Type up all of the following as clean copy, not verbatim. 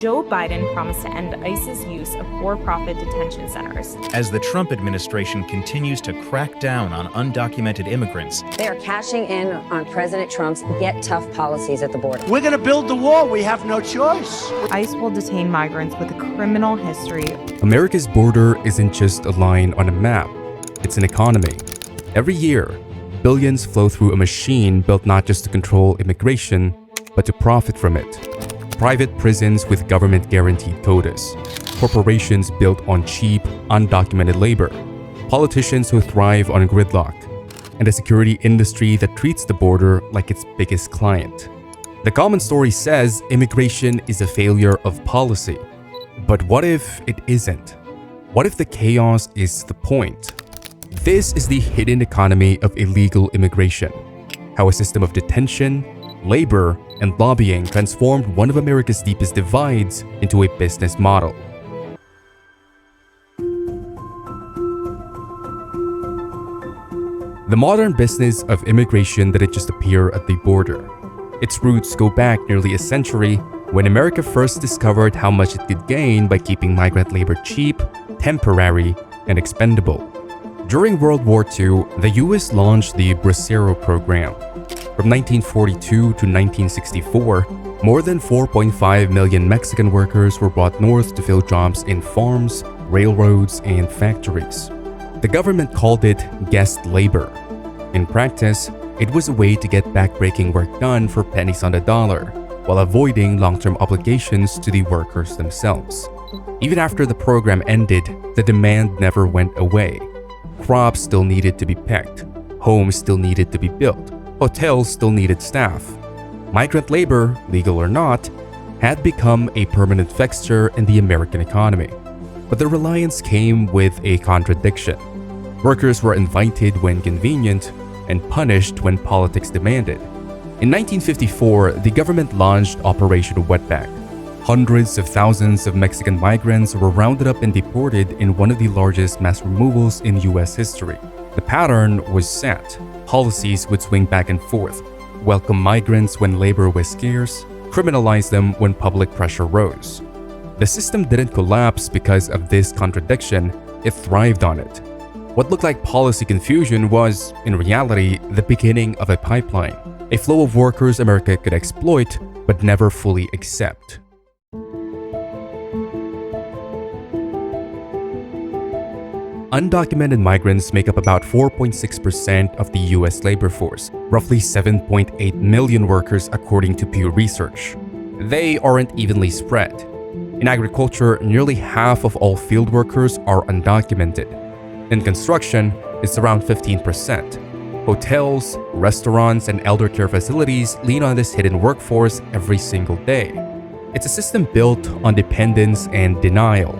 Joe Biden promised to end ICE's use of for-profit detention centers. As the Trump administration continues to crack down on undocumented immigrants, they are cashing in on President Trump's get tough policies at the border. We're going to build the wall. We have no choice. ICE will detain migrants with a criminal history. America's border isn't just a line on a map. It's an economy. Every year, billions flow through a machine built not just to control immigration, but to profit from it. Private prisons with government-guaranteed quotas, corporations built on cheap, undocumented labor, politicians who thrive on gridlock, and a security industry that treats the border like its biggest client. The common story says immigration is a failure of policy. But what if it isn't? What if the chaos is the point? This is the hidden economy of illegal immigration. How a system of detention, labor, and lobbying transformed one of America's deepest divides into a business model. The modern business of immigration didn't just appear at the border. Its roots go back nearly a century when America first discovered how much it could gain by keeping migrant labor cheap, temporary, and expendable. During World War II, the US launched the Bracero program. From 1942 to 1964, more than 4.5 million Mexican workers were brought north to fill jobs in farms, railroads, and factories. The government called it guest labor. In practice, it was a way to get backbreaking work done for pennies on the dollar, while avoiding long-term obligations to the workers themselves. Even after the program ended, the demand never went away. Crops still needed to be picked, homes still needed to be built, hotels still needed staff. Migrant labor, legal or not, had become a permanent fixture in the American economy. But the reliance came with a contradiction. Workers were invited when convenient and punished when politics demanded. In 1954, the government launched Operation Wetback. Hundreds of thousands of Mexican migrants were rounded up and deported in one of the largest mass removals in US history. The pattern was set. Policies would swing back and forth, welcome migrants when labor was scarce, criminalize them when public pressure rose. The system didn't collapse because of this contradiction, it thrived on it. What looked like policy confusion was, in reality, the beginning of a pipeline, a flow of workers America could exploit but never fully accept. Undocumented migrants make up about 4.6% of the US labor force, roughly 7.8 million workers according to Pew Research. They aren't evenly spread. In agriculture, nearly half of all field workers are undocumented. In construction, it's around 15%. Hotels, restaurants, and elder care facilities lean on this hidden workforce every single day. It's a system built on dependence and denial.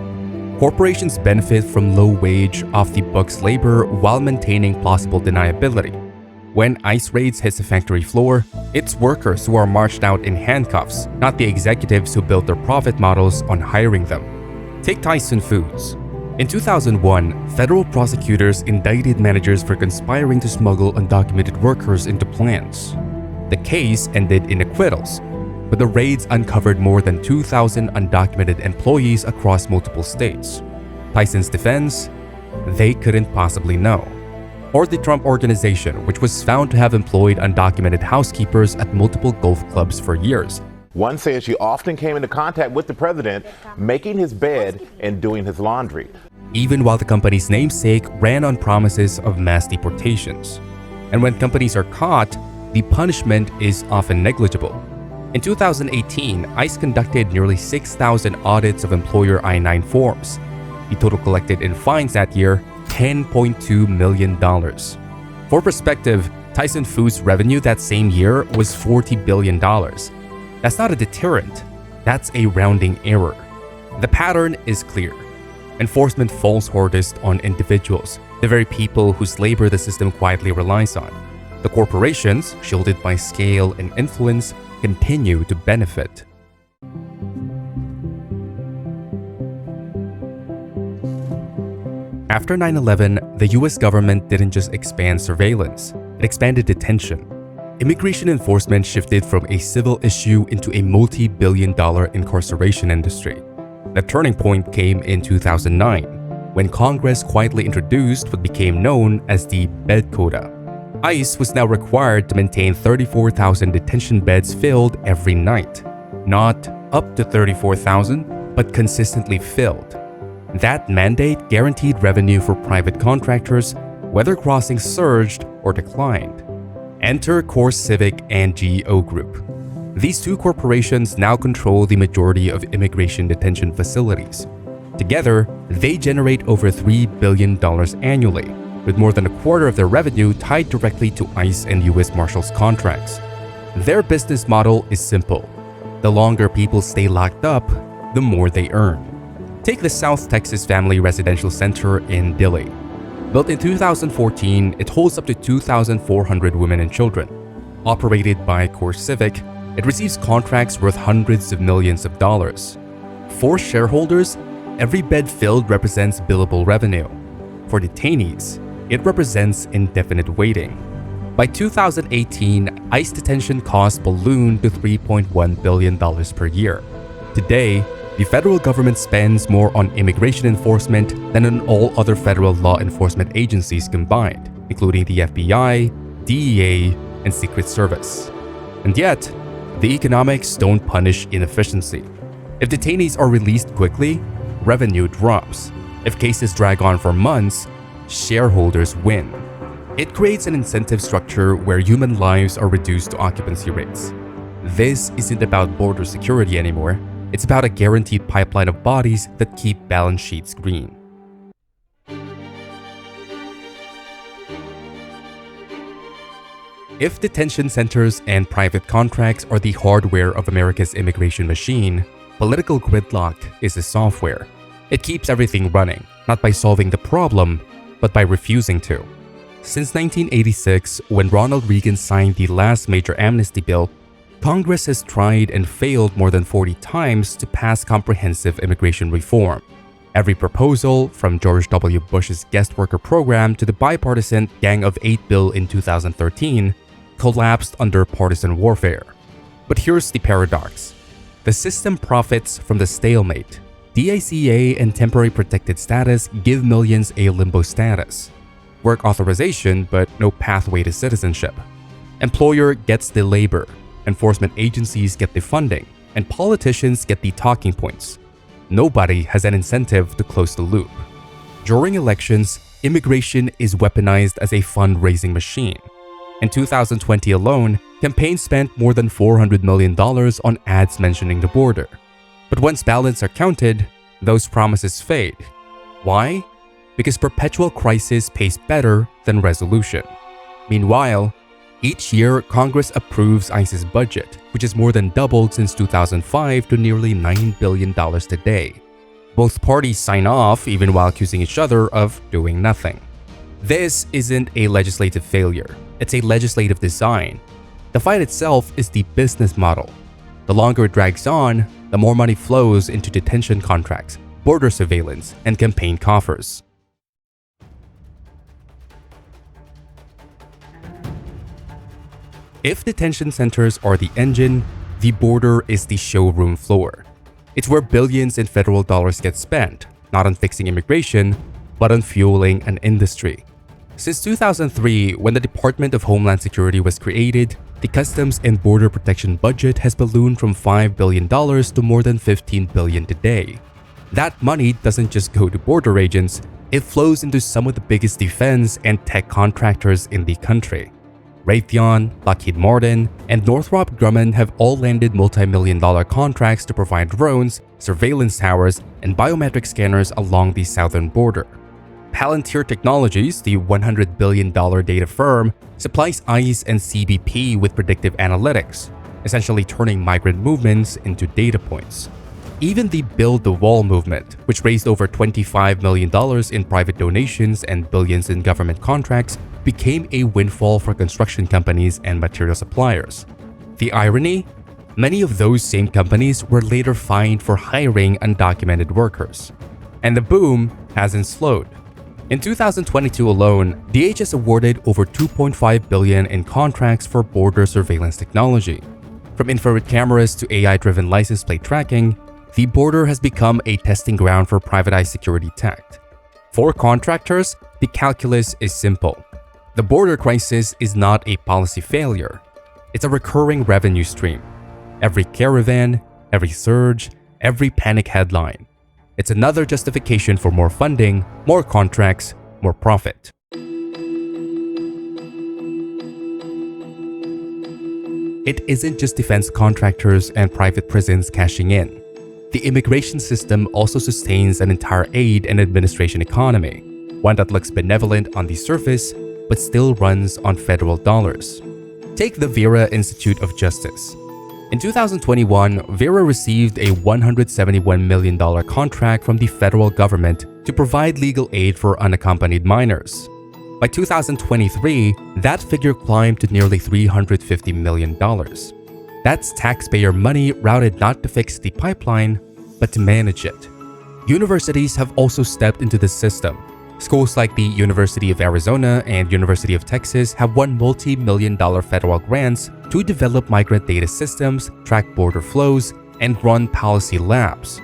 Corporations benefit from low-wage, off-the-books labor while maintaining plausible deniability. When ICE raids hits the factory floor, it's workers who are marched out in handcuffs, not the executives who built their profit models on hiring them. Take Tyson Foods. In 2001, federal prosecutors indicted managers for conspiring to smuggle undocumented workers into plants. The case ended in acquittals, but the raids uncovered more than 2,000 undocumented employees across multiple states. Tyson's defense? They couldn't possibly know. Or the Trump Organization, which was found to have employed undocumented housekeepers at multiple golf clubs for years. One says she often came into contact with the president, making his bed and doing his laundry. Even while the company's namesake ran on promises of mass deportations. And when companies are caught, the punishment is often negligible. In 2018, ICE conducted nearly 6,000 audits of employer I-9 forms. The total collected in fines that year, $10.2 million. For perspective, Tyson Foods' revenue that same year was $40 billion. That's not a deterrent, that's a rounding error. The pattern is clear. Enforcement falls hardest on individuals, the very people whose labor the system quietly relies on. The corporations, shielded by scale and influence, continue to benefit. After 9/11, the US government didn't just expand surveillance, it expanded detention. immigration enforcement shifted from a civil issue into a multi-billion-dollar incarceration industry. The turning point came in 2009, when Congress quietly introduced what became known as the bed quota. ICE was now required to maintain 34,000 detention beds filled every night. Not up to 34,000, but consistently filled. That mandate guaranteed revenue for private contractors, whether crossings surged or declined. Enter CoreCivic and GEO Group. These two corporations now control the majority of immigration detention facilities. Together, they generate over $3 billion annually, with more than a quarter of their revenue tied directly to ICE and U.S. Marshals contracts. Their business model is simple. The longer people stay locked up, the more they earn. Take the South Texas Family Residential Center in Dilley. Built in 2014, it holds up to 2,400 women and children. Operated by CoreCivic, it receives contracts worth hundreds of millions of dollars. For shareholders, every bed filled represents billable revenue. For detainees, it represents indefinite waiting. By 2018, ICE detention costs ballooned to $3.1 billion per year. Today, the federal government spends more on immigration enforcement than on all other federal law enforcement agencies combined, including the FBI, DEA, and Secret Service. And yet, the economics don't punish inefficiency. If detainees are released quickly, revenue drops. If cases drag on for months, shareholders win. It creates an incentive structure where human lives are reduced to occupancy rates. This isn't about border security anymore. It's about a guaranteed pipeline of bodies that keep balance sheets green. If detention centers and private contracts are the hardware of America's immigration machine, political gridlock is the software. It keeps everything running, not by solving the problem, but by refusing to. Since 1986, when Ronald Reagan signed the last major amnesty bill, Congress has tried and failed more than 40 times to pass comprehensive immigration reform. Every proposal, from George W. Bush's guest worker program to the bipartisan Gang of Eight bill in 2013, collapsed under partisan warfare. But here's the paradox. The system profits from the stalemate. DICA and temporary protected status give millions a limbo status. Work authorization, but no pathway to citizenship. Employer gets the labor, enforcement agencies get the funding, and politicians get the talking points. Nobody has an incentive to close the loop. During elections, immigration is weaponized as a fundraising machine. In 2020 alone, campaigns spent more than $400 million on ads mentioning the border. But once ballots are counted, those promises fade. Why? Because perpetual crisis pays better than resolution. Meanwhile, each year, Congress approves ICE's budget, which has more than doubled since 2005 to nearly $9 billion today. Both parties sign off, even while accusing each other of doing nothing. This isn't a legislative failure. It's a legislative design. The fight itself is the business model. The longer it drags on, the more money flows into detention contracts, border surveillance, and campaign coffers. If detention centers are the engine, the border is the showroom floor. It's where billions in federal dollars get spent, not on fixing immigration, but on fueling an industry. Since 2003, when the Department of Homeland Security was created, the Customs and Border Protection budget has ballooned from $5 billion to more than $15 billion today. That money doesn't just go to border agents, it flows into some of the biggest defense and tech contractors in the country. Raytheon, Lockheed Martin, and Northrop Grumman have all landed multi-million-dollar contracts to provide drones, surveillance towers, and biometric scanners along the southern border. Palantir Technologies, the $100 billion data firm, supplies ICE and CBP with predictive analytics, essentially turning migrant movements into data points. Even the Build the Wall movement, which raised over $25 million in private donations and billions in government contracts, became a windfall for construction companies and material suppliers. The irony? Many of those same companies were later fined for hiring undocumented workers. And the boom hasn't slowed. In 2022 alone, DHS awarded over $2.5 billion in contracts for border surveillance technology. From infrared cameras to AI-driven license plate tracking, the border has become a testing ground for privatized security tech. For contractors, the calculus is simple. The border crisis is not a policy failure. It's a recurring revenue stream. Every caravan, every surge, every panic headline. It's another justification for more funding, more contracts, more profit. It isn't just defense contractors and private prisons cashing in. The immigration system also sustains an entire aid and administration economy, one that looks benevolent on the surface but still runs on federal dollars. Take the Vera Institute of Justice. In 2021, Vera received a $171 million contract from the federal government to provide legal aid for unaccompanied minors. By 2023, that figure climbed to nearly $350 million. That's taxpayer money routed not to fix the pipeline, but to manage it. Universities have also stepped into the system. Schools like the University of Arizona and University of Texas have won multi-million-dollar federal grants to develop migrant data systems, track border flows, and run policy labs.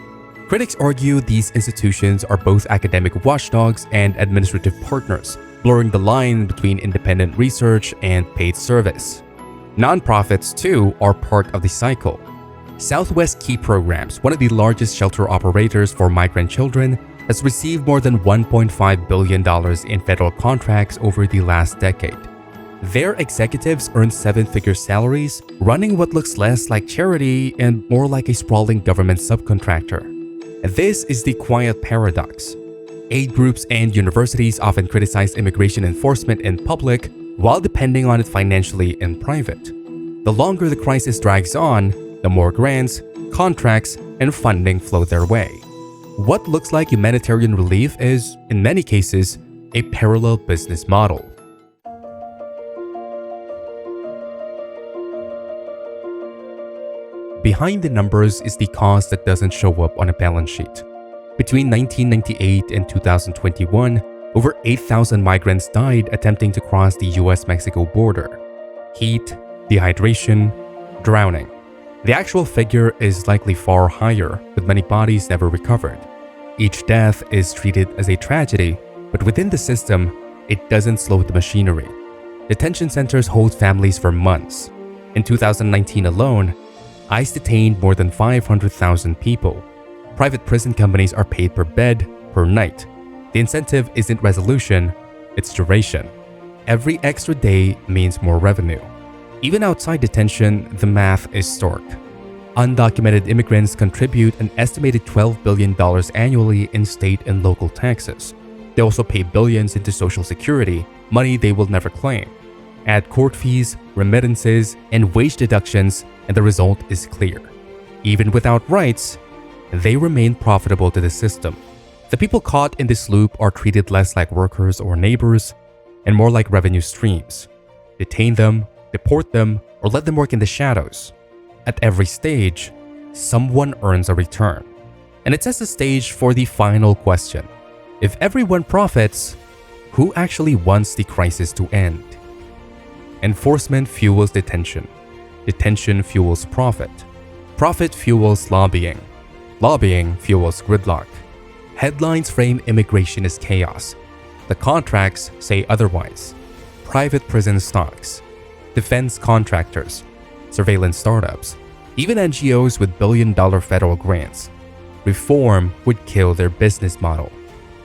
Critics argue these institutions are both academic watchdogs and administrative partners, blurring the line between independent research and paid service. Nonprofits, too, are part of the cycle. Southwest Key Programs, one of the largest shelter operators for migrant children, has received more than $1.5 billion in federal contracts over the last decade. Their executives earn seven-figure salaries, running what looks less like charity and more like a sprawling government subcontractor. And this is the quiet paradox. Aid groups and universities often criticize immigration enforcement in public while depending on it financially in private. The longer the crisis drags on, the more grants, contracts, and funding flow their way. What looks like humanitarian relief is, in many cases, a parallel business model. Behind the numbers is the cost that doesn't show up on a balance sheet. Between 1998 and 2021, over 8,000 migrants died attempting to cross the US-Mexico border. Heat, dehydration, drowning. The actual figure is likely far higher, with many bodies never recovered. Each death is treated as a tragedy, but within the system, it doesn't slow the machinery. Detention centers hold families for months. In 2019 alone, ICE detained more than 500,000 people. Private prison companies are paid per bed, per night. The incentive isn't resolution, it's duration. Every extra day means more revenue. Even outside detention, the math is stark. Undocumented immigrants contribute an estimated $12 billion annually in state and local taxes. They also pay billions into Social Security, money they will never claim. Add court fees, remittances, and wage deductions, and the result is clear. Even without rights, they remain profitable to the system. The people caught in this loop are treated less like workers or neighbors, and more like revenue streams. Detain them, deport them, or let them work in the shadows. At every stage, someone earns a return. And it sets the stage for the final question. If everyone profits, who actually wants the crisis to end? Enforcement fuels detention. Detention fuels profit. Profit fuels lobbying. Lobbying fuels gridlock. Headlines frame immigration as chaos. The contracts say otherwise. Private prison stocks. Defense contractors, surveillance startups, even NGOs with billion-dollar federal grants. Reform would kill their business model.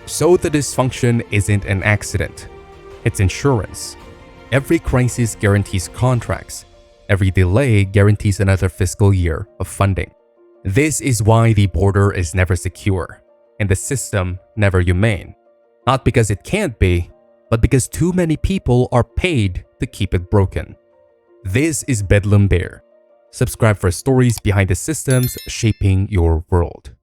So the dysfunction isn't an accident. It's insurance. Every crisis guarantees contracts. Every delay guarantees another fiscal year of funding. This is why the border is never secure and the system never humane. Not because it can't be, but because too many people are paid to keep it broken. This is Bedlam Bear. Subscribe for stories behind the systems shaping your world.